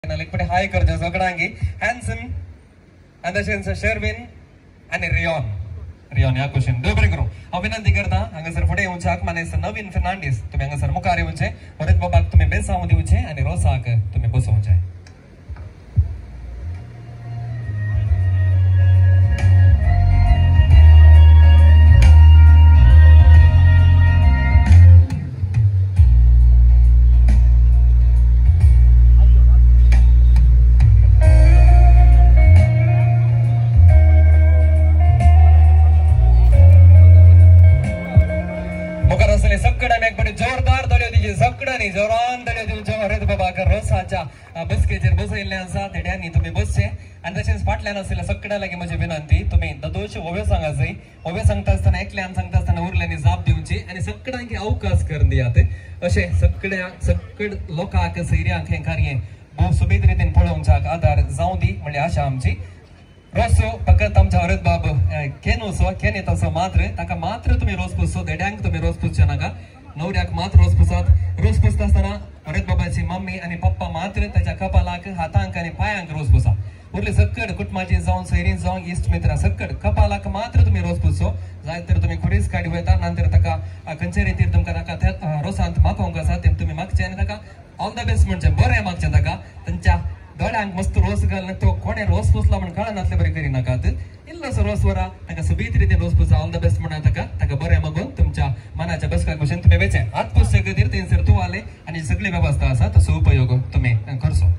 लेकिन हाय Karja सगळ्यांगी Hansen अंदशेन Sherwin आणि rayon या क्वेश्चन दोबरे करू हांव विनंती करता हांगासर फुडें येवच्याक मानेस नवीन फर्नांडीस तुम्ही हांगासर मुखार येवचे परत बाबाक तुम्ही बेसांव दिवचे आणि रोसाक तुम्ही बसोवचे जोरदार तळ्यो दिवचे सगळ्यांनी जोरान तळ्यो दिवचे हरत बाबाक रोसाच्या बसकेचेर बसयल्ले आसा तेड्यांनी तुम्ही बसचे आणि तशेंच फाटल्यान आसलेल्या सगळ्या लागीं म्हजी विनंती तुम्ही दोतोरचे ओवे सांगा जाय ओवे सांगता आसतना एकल्यान सांगता आसतना उरल्यांनी जाप दिवची आणि सगळ्यांक अवकाश करून दियात अशे सगळे लोकांक सैर्यांक हे कार्य भोव सुबेज रितीन पळोवच्याक आदार जावं दी म्हणजे आशा आमची रोसो फकत आमच्या हरत बाब केन वसो केन येत असो मात्र ताका मात्र तुम्ही रोस पुसो देड्यांक तुम्ही रोस पुसचे नाका नवऱ्याक मात्र रोस पुसात रोस पुसता असताना हरत बाबाची मम्मी आणि पप्पा मात्र त्याच्या कपालाक हातांक आणि पायांक रोस पुसा उरले सकड कुटुंबाची जाऊन सैरीन जाऊन इष्ट मित्र सकड कपालाक मात्र तुम्ही रोस पुसो जाय तर तुम्ही खुरीस काडी वयता नंतर ताका खंयच्या रितीर तुमकां ताका त्या रोसांत मागोवंक आसा ते तुम्ही मागचे आणि ताका ऑल द बेस्ट म्हणजे बरें मागचे ताका तांच्या दोळ्यांक मस्त रोस घालून तो कोणे रोस पुसला म्हणून कळनातले बरें करी नाकात इल्लोसो रोस वरा ताका सुबीत रितीन रोस पुसा ऑल द बेस्ट म्हणून ताका बरें मागून तुमच्या मनाच्या बसकाक भशेन तुम्ही वेचे हात पुसचे खातीर थंयसर तूं आले आणि सगळी व्यवस्था आसा तसो उपयोग तुम्ही करचो